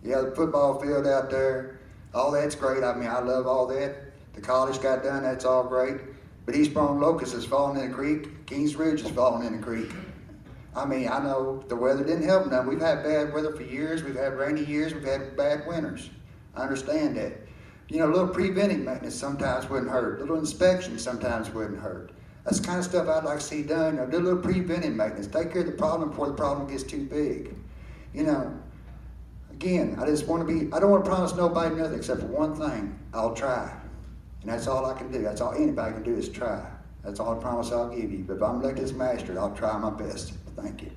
Yeah, the football field out there, all that's great. I mean, I love all that. The college got done, that's all great. But East Brown Locust is falling in the creek. Kings Ridge is falling in the creek. I mean, I know the weather didn't help none. We've had bad weather for years. We've had rainy years. We've had bad winters. I understand that. You know, a little preventive maintenance sometimes wouldn't hurt. A little inspection sometimes wouldn't hurt. That's the kind of stuff I'd like to see done. You know, do a little preventive maintenance. Take care of the problem before the problem gets too big. You know, again, I don't want to promise nobody nothing except for one thing. I'll try. And that's all I can do. That's all anybody can do is try. That's all I promise I'll give you. But if I'm elected as magistrate, I'll try my best. Thank you.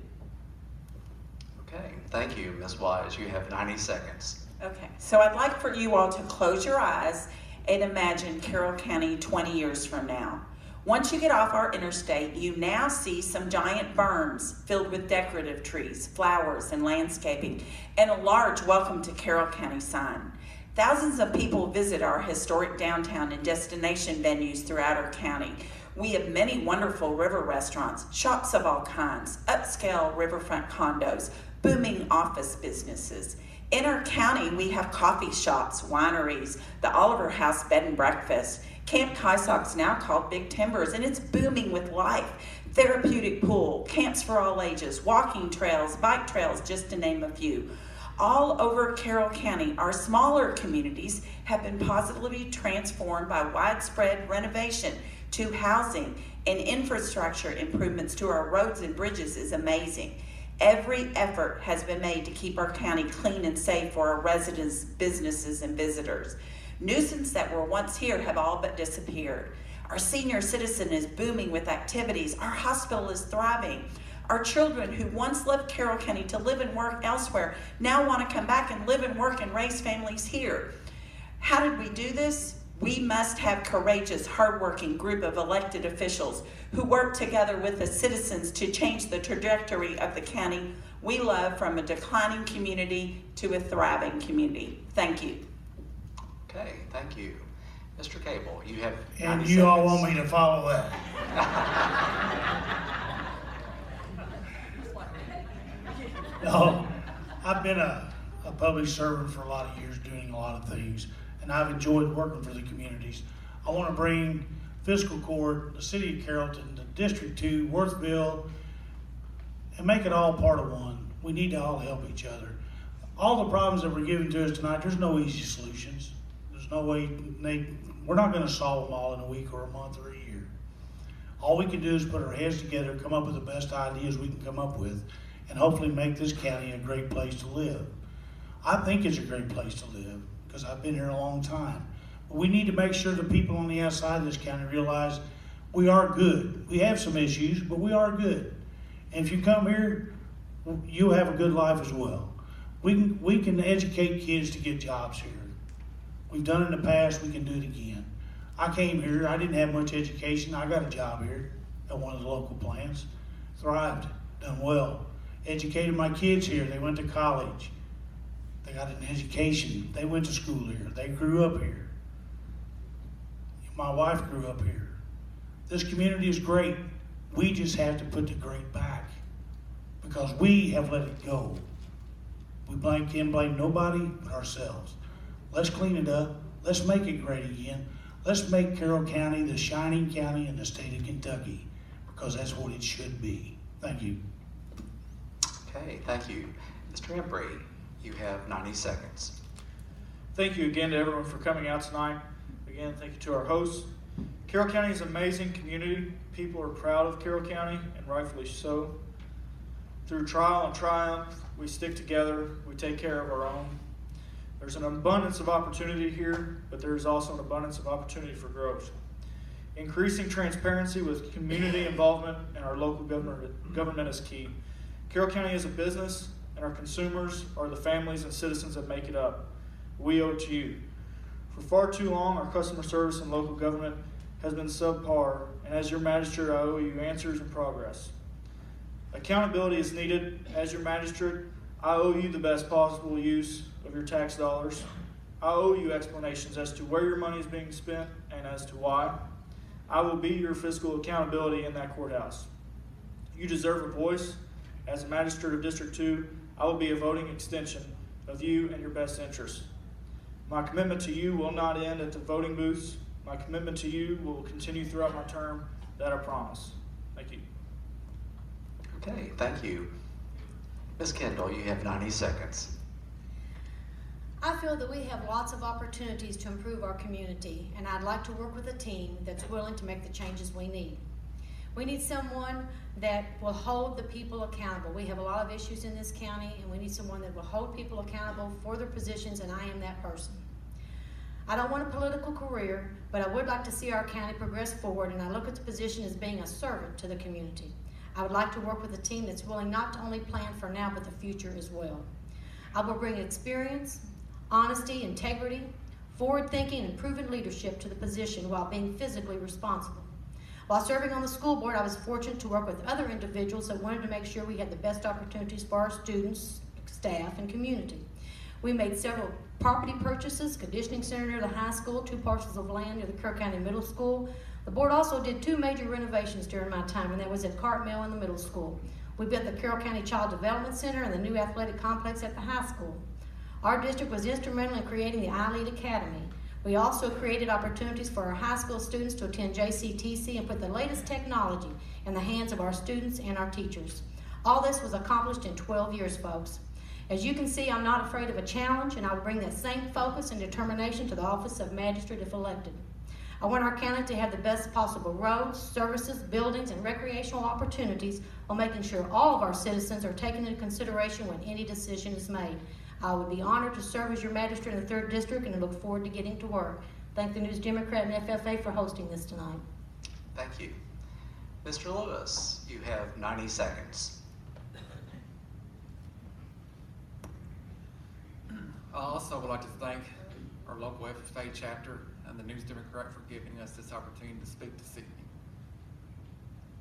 Okay, thank you, Ms. Wise. You have 90 seconds. Okay, so I'd like for you all to close your eyes and imagine Carroll County 20 years from now. Once you get off our interstate, you now see some giant berms filled with decorative trees, flowers, and landscaping, and a large Welcome to Carroll County sign. Thousands of people visit our historic downtown and destination venues throughout our county. We have many wonderful river restaurants, shops of all kinds, upscale riverfront condos, booming office businesses. In our county, we have coffee shops, wineries, the Oliver House Bed and Breakfast. Camp Kysok's now called Big Timbers, and it's booming with life. Therapeutic pool, camps for all ages, walking trails, bike trails, just to name a few. All over Carroll County, our smaller communities have been positively transformed by widespread renovation to housing, and infrastructure improvements to our roads and bridges is amazing. Every effort has been made to keep our county clean and safe for our residents, businesses, and visitors. Nuisances that were once here have all but disappeared. Our senior citizen is booming with activities. Our hospital is thriving. Our children who once left Carroll County to live and work elsewhere now want to come back and live and work and raise families here. How did we do this? We must have courageous, hardworking group of elected officials who work together with the citizens to change the trajectory of the county we love from a declining community to a thriving community. Thank you. Okay, thank you. Mr. Cable, you have 90 And you seconds. all want me to follow that? No, I've been a public servant for a lot of years doing a lot of things, and I've enjoyed working for the communities. I want to bring fiscal court, the city of Carrollton, the District 2, Worthville, and make it all part of one. We need to all help each other. All the problems that were given to us tonight, there's no easy solutions. There's no way, we're not going to solve them all in a week or a month or a year. All we can do is put our heads together, come up with the best ideas we can come up with, and hopefully make this county a great place to live. I think it's a great place to live because I've been here a long time. But we need to make sure the people on the outside of this county realize we are good. We have some issues, but we are good. And if you come here, you'll have a good life as well. We can educate kids to get jobs here. We've done it in the past, we can do it again. I came here, I didn't have much education. I got a job here at one of the local plants. Thrived, done well. Educated my kids here, they went to college. They got an education, they went to school here, they grew up here. My wife grew up here. This community is great. We just have to put the great back because we have let it go. We can't blame nobody but ourselves. Let's clean it up. Let's make it great again. Let's make Carroll County the shining county in the state of Kentucky because that's what it should be. Thank you. Okay, thank you. Mr. Hembree, you have 90 seconds. Thank you again to everyone for coming out tonight. Again, thank you to our hosts. Carroll County is an amazing community. People are proud of Carroll County, and rightfully so. Through trial and triumph, we stick together, we take care of our own. There's an abundance of opportunity here, but there is also an abundance of opportunity for growth. Increasing transparency with community involvement in our local government is key. Carroll County is a business, and our consumers are the families and citizens that make it up. We owe it to you. For far too long, our customer service in local government has been subpar, and as your magistrate, I owe you answers and progress. Accountability is needed. As your magistrate, I owe you the best possible use of your tax dollars. I owe you explanations as to where your money is being spent and as to why. I will be your fiscal accountability in that courthouse. You deserve a voice. As a magistrate of District 2, I will be a voting extension of you and your best interests. My commitment to you will not end at the voting booths. My commitment to you will continue throughout my term. That I promise. Thank you. Okay, thank you. Ms. Kindoll, you have 90 seconds. I feel that we have lots of opportunities to improve our community, and I'd like to work with a team that's willing to make the changes we need. We need someone that will hold the people accountable. We have a lot of issues in this county, and we need someone that will hold people accountable for their positions, and I am that person. I don't want a political career, but I would like to see our county progress forward, and I look at the position as being a servant to the community. I would like to work with a team that's willing not to only plan for now, but the future as well. I will bring experience, honesty, integrity, forward thinking, and proven leadership to the position while being physically responsible. While serving on the school board, I was fortunate to work with other individuals that wanted to make sure we had the best opportunities for our students, staff, and community. We made several property purchases, conditioning center near the high school, 2 parcels of land near the Carroll County Middle School. The board also did 2 major renovations during my time, and that was at Cart Mill and the middle school. We built the Carroll County Child Development Center and the new athletic complex at the high school. Our district was instrumental in creating the iLead Academy. We also created opportunities for our high school students to attend JCTC and put the latest technology in the hands of our students and our teachers. All this was accomplished in 12 years, folks. As you can see, I'm not afraid of a challenge, and I will bring that same focus and determination to the office of magistrate if elected. I want our county to have the best possible roads, services, buildings, and recreational opportunities while making sure all of our citizens are taken into consideration when any decision is made. I would be honored to serve as your magistrate in the 3rd District, and I look forward to getting to work. Thank the News Democrat and FFA for hosting this tonight. Thank you. Mr. Lewis, you have 90 seconds. I also would like to thank our local FFA chapter and the News Democrat for giving us this opportunity to speak this evening.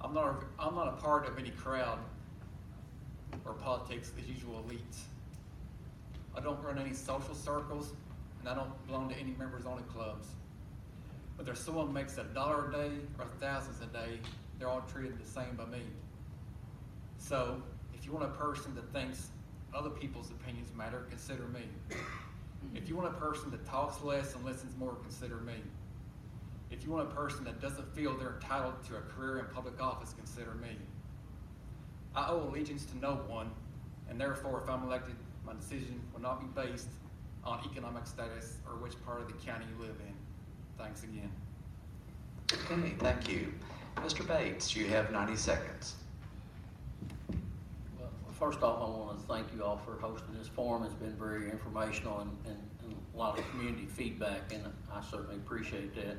I'm not a part of any crowd or politics, the usual elites. I don't run any social circles, and I don't belong to any members-only clubs. Whether someone makes $1 a day or thousands a day, they're all treated the same by me. So, if you want a person that thinks other people's opinions matter, consider me. If you want a person that talks less and listens more, consider me. If you want a person that doesn't feel they're entitled to a career in public office, consider me. I owe allegiance to no one, and therefore, if I'm elected, my decision will not be based on economic status or which part of the county you live in. Thanks again. Okay, thank you. Mr. Bates, you have 90 seconds. Well, first off, I want to thank you all for hosting this forum. It's been very informational and a lot of community feedback, and I certainly appreciate that.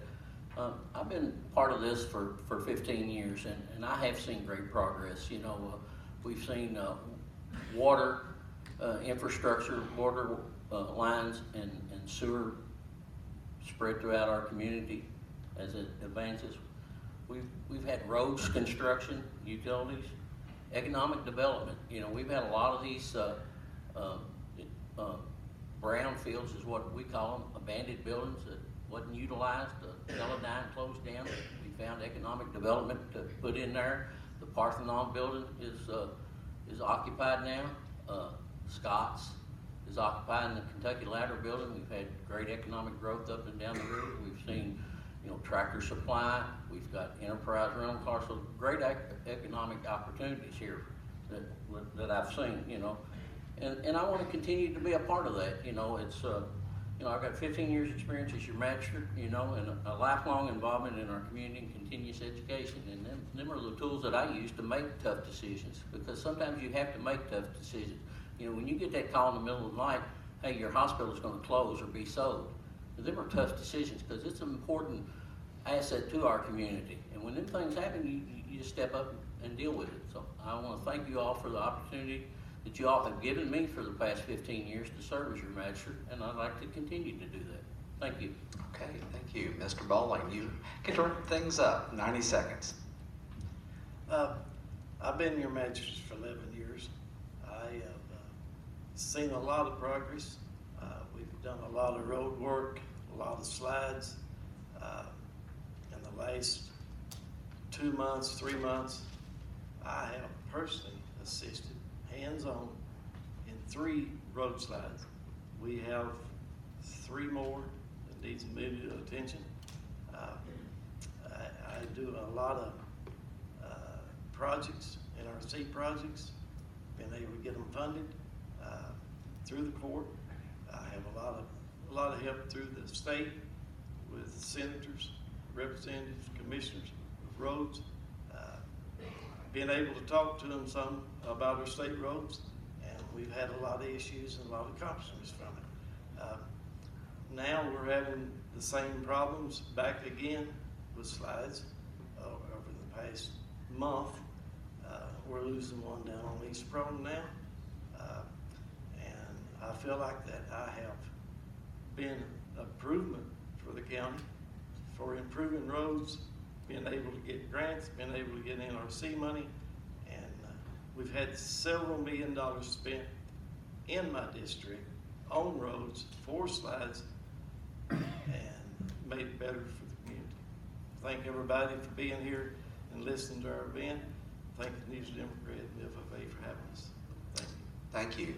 I've been part of this for 15 years, and I have seen great progress. You know, we've seen water infrastructure, water lines and sewer spread throughout our community as it advances. We've had roads construction, utilities, economic development. You know, we've had a lot of these brownfields is what we call them, abandoned buildings that wasn't utilized. Teledyne closed down. We found economic development to put in there. The Parthenon building is occupied now. Scott's is occupying the Kentucky Ladder building. We've had great economic growth up and down the road. We've seen, you know, Tractor Supply. We've got Enterprise rental cars. So great economic opportunities here that I've seen, you know. And I want to continue to be a part of that. You know, it's, you know, I've got 15 years experience as your magistrate, you know, and a lifelong involvement in our community and continuous education. And them are the tools that I use to make tough decisions, because sometimes you have to make tough decisions. You know, when you get that call in the middle of the night, hey, your hospital is going to close or be sold, them are tough decisions because it's an important asset to our community. And when them things happen, you just step up and deal with it. So I want to thank you all for the opportunity that you all have given me for the past 15 years to serve as your magistrate, and I'd like to continue to do that. Thank you. Okay, thank you. Mr. Bowling, you can turn things up. 90 seconds. I've been your magistrate for 11 years. I have seen a lot of progress. We've done a lot of road work, a lot of slides. In the last 2 months, 3 months, I have personally assisted hands-on in 3 road slides We have 3 more that needs immediate attention. I do a lot of projects, NRC projects, been able to get them funded through the court. I have a lot of help through the state with senators, representatives, commissioners of roads, being able to talk to them some about our state roads, and we've had a lot of issues and a lot of accomplishments from it. Now we're having the same problems back again with slides over the past month. We're losing one down on East Prone now, and I feel like that I have been an improvement for the county for improving roads, being able to get grants, being able to get NRC money, and we've had several $1 million spent in my district on roads for slides and made it better for the community. Thank everybody for being here and listening to our event. Thank the News Democrat and FFA for having us. Thank you. Thank you.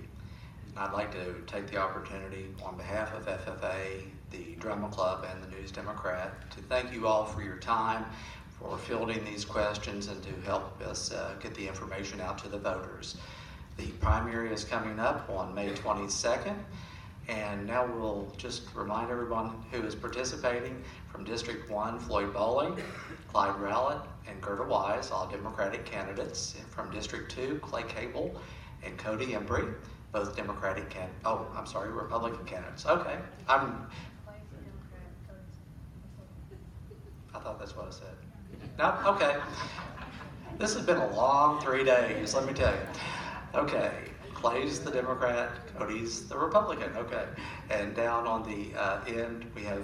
I'd like to take the opportunity on behalf of FFA, the Drama Club, and the News Democrat to thank you all for your time, for fielding these questions, and to help us get the information out to the voters. The primary is coming up on May 22nd, and now we'll just remind everyone who is participating. From District 1, Floyd Bowling, Clyde Rowlett, and Gerda Wise, all Democratic candidates. And from District 2, Cable and Cody Hembree, both Republican candidates. Okay, I thought that's what I said. No? Okay. This has been a long 3 days, let me tell you. Okay, Clay's the Democrat, Cody's the Republican. Okay, and down on the end, we have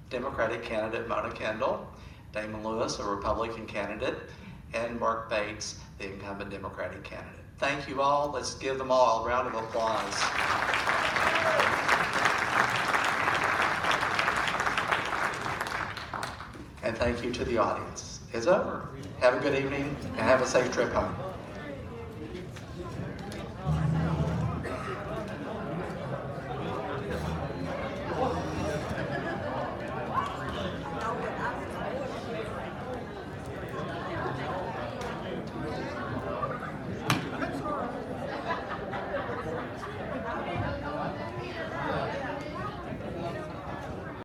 Democratic candidate Mona Kindoll, Damon Lewis, a Republican candidate, and Mark Bates, the incumbent Democratic candidate. Thank you all. Let's give them all a round of applause. And thank you to the audience. It's over. Have a good evening and have a safe trip home.